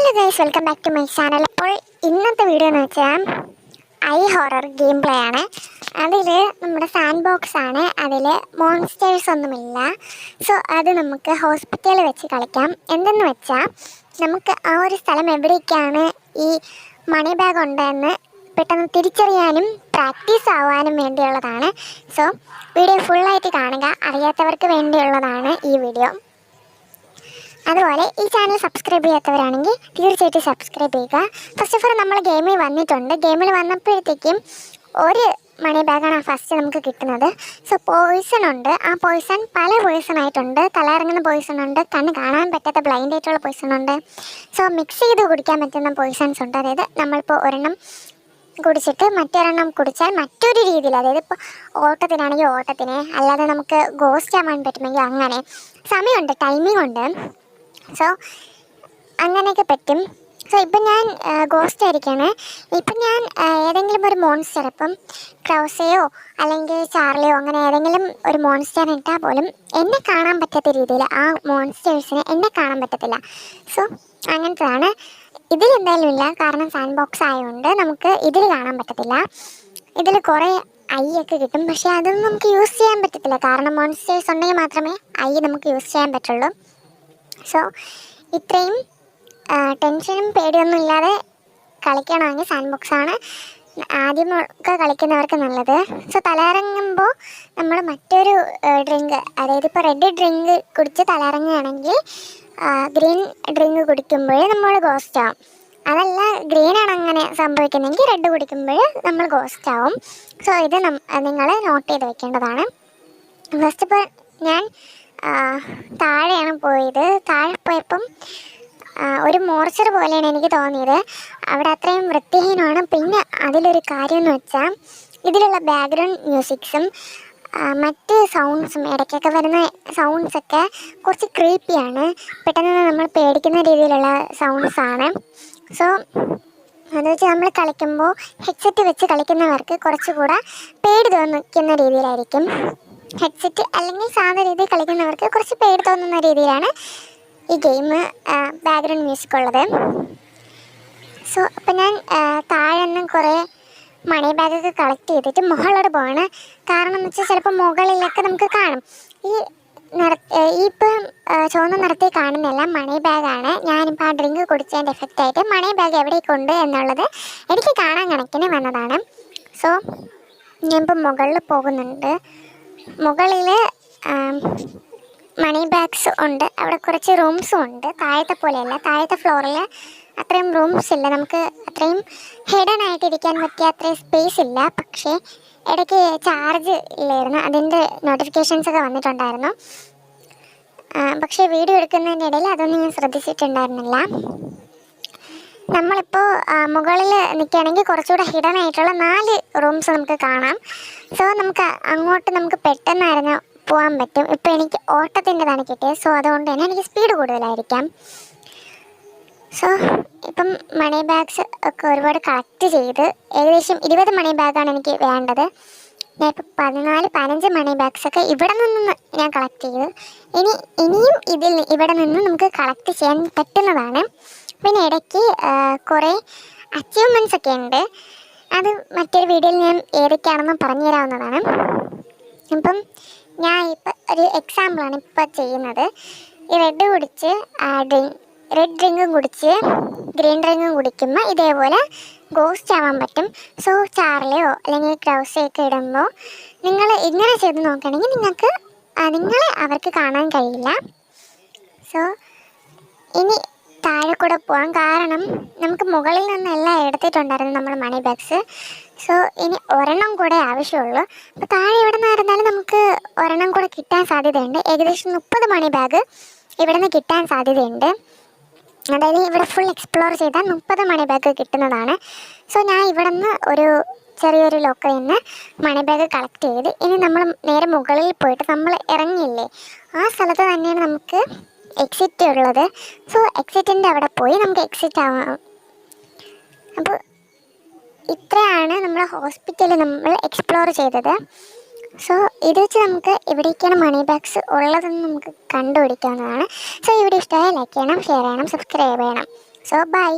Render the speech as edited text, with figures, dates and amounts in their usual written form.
Hello guys, welcome back to my channel. അപ്പോൾ ഇന്നത്തെ video എന്ന് വെച്ചാൽ ഐ ഹൊറർ ഗെയിം പ്ലേ ആണ്. അതിൽ നമ്മുടെ സാൻഡ് ബോക്സ് ആണ്. അതിൽ മോൺസ്റ്റേഴ്സ് ഒന്നുമില്ല. സോ അത് നമുക്ക് ഹോസ്പിറ്റലിൽ വെച്ച് കളിക്കാം. എന്തെന്ന് വെച്ചാൽ നമുക്ക് ആ ഒരു സ്ഥലം എവിടേക്കാണ് ഈ മണി ബാഗ് ഉണ്ടെന്ന് പെട്ടെന്ന് തിരിച്ചറിയാനും പ്രാക്ടീസ് ആവാനും വേണ്ടിയുള്ളതാണ്. സോ വീഡിയോ ഫുള്ളായിട്ട് കാണുക. അറിയാത്തവർക്ക് വേണ്ടിയുള്ളതാണ് ഈ വീഡിയോ. അതുപോലെ ഈ ചാനൽ സബ്സ്ക്രൈബ് ചെയ്യാത്തവരാണെങ്കിൽ തീർച്ചയായിട്ടും സബ്സ്ക്രൈബ് ചെയ്യുക. ഫസ്റ്റ് ഓഫ് ഓൾ നമ്മൾ ഗെയിമിൽ വന്നിട്ടുണ്ട്. ഗെയിമിൽ വന്നപ്പോഴത്തേക്കും ഒരു മണി ബാഗാണ് ഫസ്റ്റ് നമുക്ക് കിട്ടുന്നത്. സോ പോയിസൺ ഉണ്ട്. ആ പോയിസൺ പല പോയിസൺ ആയിട്ടുണ്ട്. തലയിറങ്ങുന്ന പോയിസൺ ഉണ്ട്, കണ്ണ് കാണാൻ പറ്റാത്ത ബ്ലൈൻഡ് ആയിട്ടുള്ള പോയിസൺ ഉണ്ട്. സോ മിക്സ് ചെയ്ത് കുടിക്കാൻ പറ്റുന്ന പോയിസൺസ് ഉണ്ട്. അതായത് നമ്മളിപ്പോൾ ഒരെണ്ണം കുടിച്ചിട്ട് മറ്റൊരെണ്ണം കുടിച്ചാൽ മറ്റൊരു രീതിയിൽ, അതായത് ഇപ്പോൾ ഓട്ടത്തിനാണെങ്കിൽ ഓട്ടത്തിന്, അല്ലാതെ നമുക്ക് ഗോസ്റ്റ് ആവാൻ പറ്റുമെങ്കിൽ അങ്ങനെ. സമയമുണ്ട്, ടൈമിംഗ് ഉണ്ട്. സോ അങ്ങനെയൊക്കെ പറ്റും. സോ ഇപ്പം ഞാൻ ഗോസ്റ്റ് ആയിരിക്കുകയാണ്. ഇപ്പം ഞാൻ ഏതെങ്കിലും ഒരു മോൺസ്റ്റർ, ഇപ്പം ക്രൗസയോ അല്ലെങ്കിൽ ചാർലിയോ അങ്ങനെ ഏതെങ്കിലും ഒരു മോൺസ്റ്റർ ഇട്ടാൽ പോലും എന്നെ കാണാൻ പറ്റാത്ത രീതിയിൽ ആ മോൺസ്റ്റേഴ്സിന് എന്നെ കാണാൻ പറ്റത്തില്ല. സോ അങ്ങനത്തതാണ്. ഇതിലെന്തായാലും ഇല്ല, കാരണം സാൻഡ് ബോക്സ് ആയതുകൊണ്ട് നമുക്ക് ഇതിൽ കാണാൻ പറ്റത്തില്ല. ഇതിൽ കുറേ ഐയൊക്കെ കിട്ടും, പക്ഷേ അതൊന്നും നമുക്ക് യൂസ് ചെയ്യാൻ പറ്റത്തില്ല. കാരണം മോൺസ്റ്റേഴ്സ് ഉണ്ടെങ്കിൽ മാത്രമേ ഐ നമുക്ക് യൂസ് ചെയ്യാൻ പറ്റുള്ളൂ. സോ ഇത്രയും ടെൻഷനും പേടിയൊന്നും ഇല്ലാതെ കളിക്കണമെങ്കിൽ സാൻഡ് ബോക്സാണ് ആദ്യമൊക്കെ കളിക്കുന്നവർക്ക് നല്ലത്. സോ തലയിറങ്ങുമ്പോൾ നമ്മൾ മറ്റൊരു ഡ്രിങ്ക്, അതായത് ഇപ്പോൾ റെഡ് ഡ്രിങ്ക് കുടിച്ച് തലയിറങ്ങുകയാണെങ്കിൽ ഗ്രീൻ ഡ്രിങ്ക് കുടിക്കുമ്പോൾ നമ്മൾ ഗോസ്റ്റ് ആവും. അതല്ല ഗ്രീനാണ് അങ്ങനെ സംഭവിക്കുന്നതെങ്കിൽ റെഡ് കുടിക്കുമ്പോൾ നമ്മൾ ഗോസ്റ്റ് ആവും. സോ ഇത് നിങ്ങൾ നോട്ട് ചെയ്ത് വെക്കേണ്ടതാണ്. ഫസ്റ്റ് ഇപ്പോൾ ഞാൻ താഴെയാണ് പോയത്. താഴെ പോയപ്പം ഒരു മോർച്ചർ പോലെയാണ് എനിക്ക് തോന്നിയത്. അവിടെ അത്രയും വൃത്തിഹീനമാണ്. പിന്നെ അതിലൊരു കാര്യം എന്ന് വെച്ചാൽ ഇതിലുള്ള ബാക്ക്ഗ്രൗണ്ട് മ്യൂസിക്സും മറ്റ് സൗണ്ട്സും ഇടയ്ക്കൊക്കെ വരുന്ന സൗണ്ട്സൊക്കെ കുറച്ച് ക്രീപ്പിയാണ്. പെട്ടെന്ന് നമ്മൾ പേടിക്കുന്ന രീതിയിലുള്ള സൗണ്ട്സാണ്. സോ അത് വെച്ച് നമ്മൾ കളിക്കുമ്പോൾ ഹെഡ്സെറ്റ് വെച്ച് കളിക്കുന്നവർക്ക് കുറച്ചുകൂടെ പേടി തോന്നിക്കുന്ന രീതിയിലായിരിക്കും. ഹെഡ്സെറ്റ് അല്ലെങ്കിൽ സാധാരണ രീതിയിൽ കളിക്കുന്നവർക്ക് കുറച്ച് പേടി തോന്നുന്ന രീതിയിലാണ് ഈ ഗെയിം ബാക്ക്ഗ്രൗണ്ട് മ്യൂസിക് ഉള്ളത്. സോ അപ്പം ഞാൻ താഴെ നിന്നും കുറേ മണി ബാഗൊക്കെ കളക്ട് ചെയ്തിട്ട് മുകളിലോട്ട് പോവാണ്. കാരണം എന്ന് വെച്ചാൽ ചിലപ്പോൾ മുകളിലൊക്കെ നമുക്ക് കാണും. ഈ ഇപ്പം ചുവന്ന നിറത്തിൽ കാണുന്നതെല്ലാം മണി ബാഗാണ്. ഞാനിപ്പോൾ ആ ഡ്രിങ്ക് കുടിച്ചതിൻ്റെ എഫക്റ്റായിട്ട് മണി ബാഗ് എവിടേക്കുണ്ട് എന്നുള്ളത് എനിക്ക് കാണാൻ കണക്കിന് വന്നതാണ്. സോ ഞാനിപ്പോൾ മുകളിൽ പോകുന്നുണ്ട്. മുകളിൽ മണി ബാഗ്സ് ഉണ്ട്. അവിടെ കുറച്ച് റൂംസും ഉണ്ട്. താഴത്തെ പോലെയല്ല, താഴത്തെ ഫ്ലോറിൽ അത്രയും റൂംസ് ഇല്ല. നമുക്ക് അത്രയും ഹിഡൻ ആയിട്ടിരിക്കാൻ പറ്റിയ അത്രയും സ്പേസ് ഇല്ല. പക്ഷേ ഇടയ്ക്ക് ചാർജ് ഇല്ലായിരുന്നു, അതിൻ്റെ നോട്ടിഫിക്കേഷൻസൊക്കെ വന്നിട്ടുണ്ടായിരുന്നു. പക്ഷേ വീഡിയോ എടുക്കുന്നതിൻ്റെ ഇടയിൽ അതൊന്നും ഞാൻ ശ്രദ്ധിച്ചിട്ടുണ്ടായിരുന്നില്ല. നമ്മളിപ്പോൾ മുകളിൽ നിൽക്കുകയാണെങ്കിൽ കുറച്ചുകൂടെ ഹിഡൻ ആയിട്ടുള്ള 4 റൂംസ് നമുക്ക് കാണാം. സോ നമുക്ക് അങ്ങോട്ട് നമുക്ക് പെട്ടെന്നായിരുന്നു പോകാൻ പറ്റും. ഇപ്പോൾ എനിക്ക് ഓട്ടത്തിൻ്റെതാണ് കിട്ടിയത്. സോ അതുകൊണ്ട് തന്നെ എനിക്ക് സ്പീഡ് കൂടുതലായിരിക്കാം. സോ ഇപ്പം മണി ബാഗ്സ് ഒക്കെ ഒരുപാട് കളക്ട് ചെയ്ത് ഏകദേശം 20 മണി ബാഗാണ് എനിക്ക് വേണ്ടത്. ഞാൻ ഇപ്പോൾ 14-15 മണി ബാഗ്സൊക്കെ ഇവിടെ നിന്ന് ഞാൻ കളക്ട് ചെയ്തു. ഇനിയും ഇവിടെ നിന്ന് നമുക്ക് കളക്ട് ചെയ്യാൻ പറ്റുന്നതാണ്. പിന്നെ ഇടയ്ക്ക് കുറേ അച്ചീവ്മെൻറ്റ്സ് ഒക്കെ ഉണ്ട്. അത് മറ്റൊരു വീഡിയോയിൽ ഞാൻ ഏതൊക്കെയാണെന്ന് പറഞ്ഞു തരാവുന്നതാണ്. ഇപ്പം ഞാൻ ഇപ്പം ഒരു എക്സാമ്പിളാണ് ഇപ്പോൾ ചെയ്യുന്നത്. ഈ റെഡ് ഡ്രിങ്കും കുടിച്ച് ഗ്രീൻ ഡ്രിങ്കും കുടിക്കുമ്പോൾ ഇതേപോലെ ഗോസ്റ്റ് ആവാൻ പറ്റും. സോ ചാർലിയോ അല്ലെങ്കിൽ ക്രൗസയൊക്കെ ഇടുമ്പോൾ നിങ്ങൾ ഇങ്ങനെ ചെയ്ത് നോക്കുകയാണെങ്കിൽ നിങ്ങളെ അവർക്ക് കാണാൻ കഴിയില്ല. സോ ഇനി താഴെ കൂടെ പോകാം, കാരണം നമുക്ക് മുകളിൽ നിന്നെല്ലാം എടുത്തിട്ടുണ്ടായിരുന്നു നമ്മൾ മണി ബാഗ്സ്. സോ ഇനി ഒരെണ്ണം കൂടെ ആവശ്യമുള്ളൂ. അപ്പോൾ താഴെ എവിടെ നിന്നായിരുന്നാലും നമുക്ക് ഒരെണ്ണം കൂടെ കിട്ടാൻ സാധ്യതയുണ്ട്. ഏകദേശം 30 മണി ബാഗ് ഇവിടെ നിന്ന് കിട്ടാൻ സാധ്യതയുണ്ട്. അതായത് ഇവിടെ ഫുൾ എക്സ്പ്ലോർ ചെയ്താൽ 30 മണി ബാഗ് കിട്ടുന്നതാണ്. സോ ഞാൻ ഇവിടെ നിന്ന് ഒരു ചെറിയൊരു ലോക്കറിൽ നിന്ന് മണി ബാഗ് കളക്ട് ചെയ്ത് ഇനി നമ്മൾ നേരെ മുകളിൽ പോയിട്ട് നമ്മൾ ഇറങ്ങിയില്ലേ ആ സ്ഥലത്ത് തന്നെയാണ് നമുക്ക് എക്സിറ്റ് ഉള്ളത്. സോ എക്സിറ്റിൻ്റെ അവിടെ പോയി നമുക്ക് എക്സിറ്റ് ആവാം. അപ്പോൾ ഇത്രയാണ് നമ്മൾ ഹോസ്പിറ്റലിൽ നമ്മൾ എക്സ്പ്ലോർ ചെയ്തത്. സോ ഇത് വെച്ച് നമുക്ക് എവിടേക്കാണ് മണി ബാഗ്സ് ഉള്ളതെന്ന് നമുക്ക് കണ്ടുപിടിക്കാവുന്നതാണ്. സോ ഈ വീഡിയോ ഇഷ്ടമായ ലൈക്ക് ചെയ്യണം, ഷെയർ ചെയ്യണം, സബ്സ്ക്രൈബ് ചെയ്യണം. So by.